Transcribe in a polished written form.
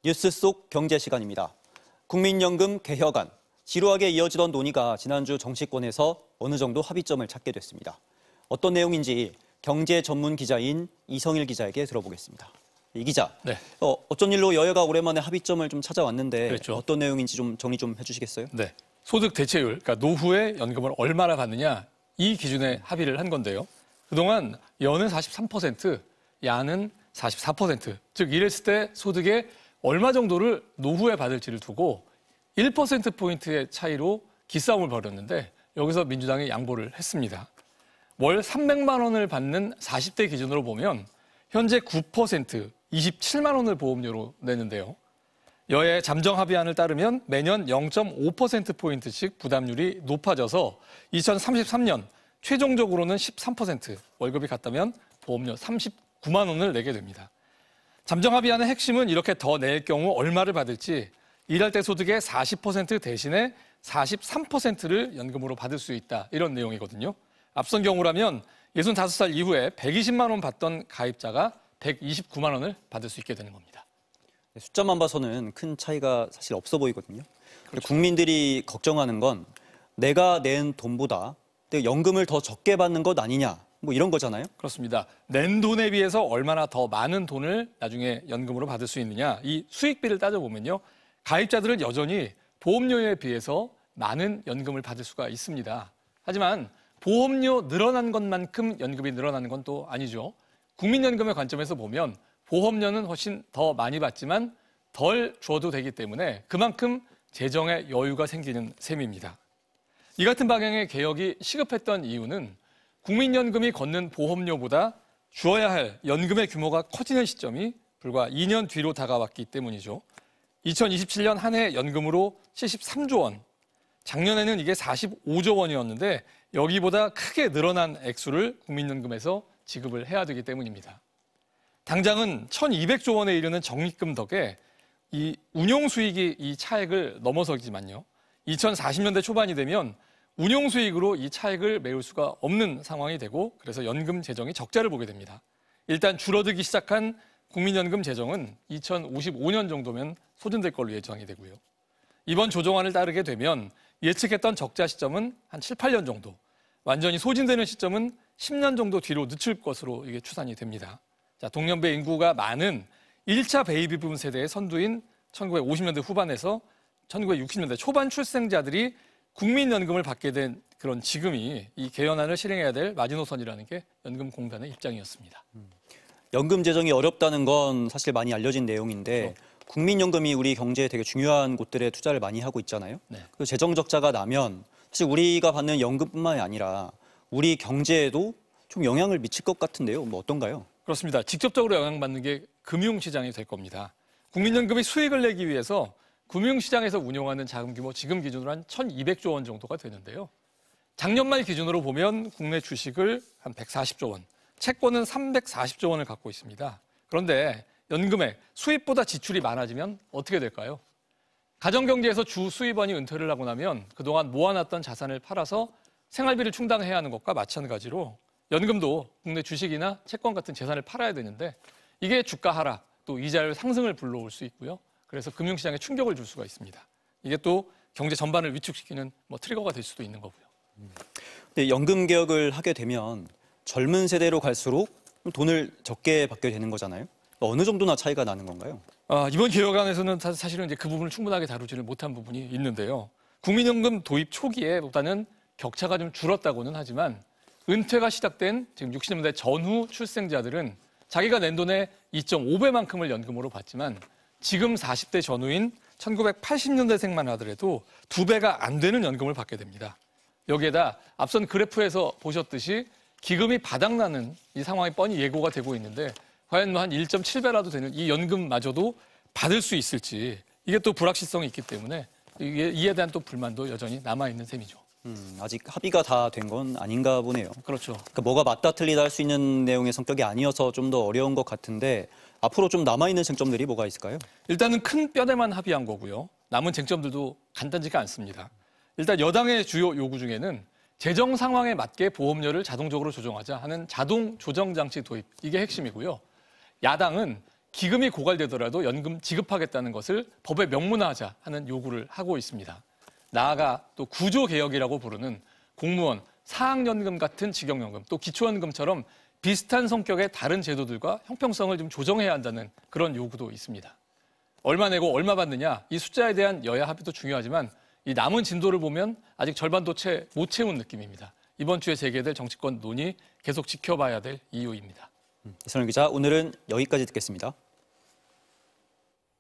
뉴스 속 경제 시간입니다. 국민연금 개혁안, 지루하게 이어지던 논의가 지난주 정치권에서 어느 정도 합의점을 찾게 됐습니다. 어떤 내용인지 경제 전문 기자인 이성일 기자에게 들어보겠습니다. 이 기자, 네. 어쩐 일로 여야가 오랜만에 합의점을 좀 찾아왔는데 그렇죠. 어떤 내용인지 좀 정리 좀 해주시겠어요? 네. 소득 대체율, 그러니까 노후에 연금을 얼마나 받느냐 이 기준에 합의를 한 건데요. 그동안 여는 43%, 야는 44%, 즉 이랬을 때 소득의 얼마 정도를 노후에 받을지를 두고 1%포인트의 차이로 기싸움을 벌였는데 여기서 민주당이 양보를 했습니다. 월 300만 원을 받는 40대 기준으로 보면 현재 9%, 27만 원을 보험료로 내는데요. 여야의 잠정 합의안을 따르면 매년 0.5%포인트씩 부담률이 높아져서 2033년 최종적으로는 13%, 월급이 같다면 보험료 39만 원을 내게 됩니다. 잠정 합의안의 핵심은 이렇게 더 낼 경우 얼마를 받을지 일할 때 소득의 40% 대신에 43%를 연금으로 받을 수 있다. 이런 내용이거든요. 앞선 경우라면 65살 이후에 120만 원 받던 가입자가 129만 원을 받을 수 있게 되는 겁니다. 숫자만 봐서는 큰 차이가 사실 없어 보이거든요. 그렇죠. 국민들이 걱정하는 건 내가 낸 돈보다 연금을 더 적게 받는 것 아니냐, 뭐 이런 거잖아요. 그렇습니다. 낸 돈에 비해서 얼마나 더 많은 돈을 나중에 연금으로 받을 수 있느냐. 이 수익비를 따져보면요. 가입자들은 여전히 보험료에 비해서 많은 연금을 받을 수가 있습니다. 하지만 보험료 늘어난 것만큼 연금이 늘어나는 건 또 아니죠. 국민연금의 관점에서 보면 보험료는 훨씬 더 많이 받지만 덜 줘도 되기 때문에 그만큼 재정에 여유가 생기는 셈입니다. 이 같은 방향의 개혁이 시급했던 이유는 국민연금이 걷는 보험료보다 주어야 할 연금의 규모가 커지는 시점이 불과 2년 뒤로 다가왔기 때문이죠. 2027년 한 해 연금으로 73조 원, 작년에는 이게 45조 원이었는데 여기보다 크게 늘어난 액수를 국민연금에서 지급을 해야 되기 때문입니다. 당장은 1,200조 원에 이르는 적립금 덕에 이 운용 수익이 이 차액을 넘어서지만요. 2040년대 초반이 되면 운용 수익으로 이 차액을 메울 수가 없는 상황이 되고 그래서 연금 재정이 적자를 보게 됩니다. 일단 줄어들기 시작한 국민연금 재정은 2055년 정도면 소진될 걸로 예상이 되고요. 이번 조정안을 따르게 되면 예측했던 적자 시점은 한 7, 8년 정도, 완전히 소진되는 시점은 10년 정도 뒤로 늦출 것으로 이게 추산이 됩니다. 자, 동년배 인구가 많은 1차 베이비붐 세대의 선두인 1950년대 후반에서 1960년대 초반 출생자들이 국민연금을 받게 된 그런 지금이 이 개헌안을 실행해야 될 마지노선이라는 게 연금공단의 입장이었습니다. 연금 재정이 어렵다는 건 사실 많이 알려진 내용인데 그렇죠. 국민연금이 우리 경제에 되게 중요한 곳들에 투자를 많이 하고 있잖아요. 네. 그 재정 적자가 나면 사실 우리가 받는 연금뿐만이 아니라 우리 경제에도 좀 영향을 미칠 것 같은데요. 뭐 어떤가요? 그렇습니다. 직접적으로 영향받는 게 금융시장이 될 겁니다. 국민연금이 수익을 내기 위해서 금융시장에서 운용하는 자금 규모 지금 기준으로 한 1,200조 원 정도가 되는데요. 작년 말 기준으로 보면 국내 주식을 한 140조 원, 채권은 340조 원을 갖고 있습니다. 그런데 연금액, 수입보다 지출이 많아지면 어떻게 될까요? 가정경제에서 주 수입원이 은퇴를 하고 나면 그동안 모아놨던 자산을 팔아서 생활비를 충당해야 하는 것과 마찬가지로 연금도 국내 주식이나 채권 같은 재산을 팔아야 되는데 이게 주가 하락, 또 이자율 상승을 불러올 수 있고요. 그래서 금융시장에 충격을 줄 수가 있습니다. 이게 또 경제 전반을 위축시키는 트리거가 될 수도 있는 거고요. 근데 연금 개혁을 하게 되면 젊은 세대로 갈수록 돈을 적게 받게 되는 거잖아요. 어느 정도나 차이가 나는 건가요? 이번 개혁안에서는 사실은 이제 그 부분을 충분하게 다루지를 못한 부분이 있는데요. 국민연금 도입 초기에보다는 격차가 좀 줄었다고는 하지만 은퇴가 시작된 지금 60년대 전후 출생자들은 자기가 낸 돈의 2.5배만큼을 연금으로 받지만 지금 40대 전후인 1980년대생만 하더라도 2배가 안 되는 연금을 받게 됩니다. 여기에다 앞선 그래프에서 보셨듯이 기금이 바닥나는 이 상황이 뻔히 예고가 되고 있는데 과연 한 1.7배라도 되는 이 연금마저도 받을 수 있을지 이게 또 불확실성이 있기 때문에 이에 대한 또 불만도 여전히 남아있는 셈이죠. 아직 합의가 다 된 건 아닌가 보네요. 그렇죠. 그러니까 뭐가 맞다 틀리다 할 수 있는 내용의 성격이 아니어서 좀 더 어려운 것 같은데 앞으로 좀 남아있는 쟁점들이 뭐가 있을까요? 일단은 큰 뼈대만 합의한 거고요. 남은 쟁점들도 간단치가 않습니다. 일단 여당의 주요 요구 중에는 재정 상황에 맞게 보험료를 자동적으로 조정하자 하는 자동 조정 장치 도입, 이게 핵심이고요. 야당은 기금이 고갈되더라도 연금 지급하겠다는 것을 법에 명문화하자 하는 요구를 하고 있습니다. 나아가 또 구조개혁이라고 부르는 공무원, 사학연금 같은 직영연금, 또 기초연금처럼 비슷한 성격의 다른 제도들과 형평성을 좀 조정해야 한다는 그런 요구도 있습니다. 얼마 내고 얼마 받느냐, 이 숫자에 대한 여야 합의도 중요하지만 이 남은 진도를 보면 아직 절반도 채 못 채운 느낌입니다. 이번 주에 재개될 정치권 논의 계속 지켜봐야 될 이유입니다. 이선우 기자, 오늘은 여기까지 듣겠습니다.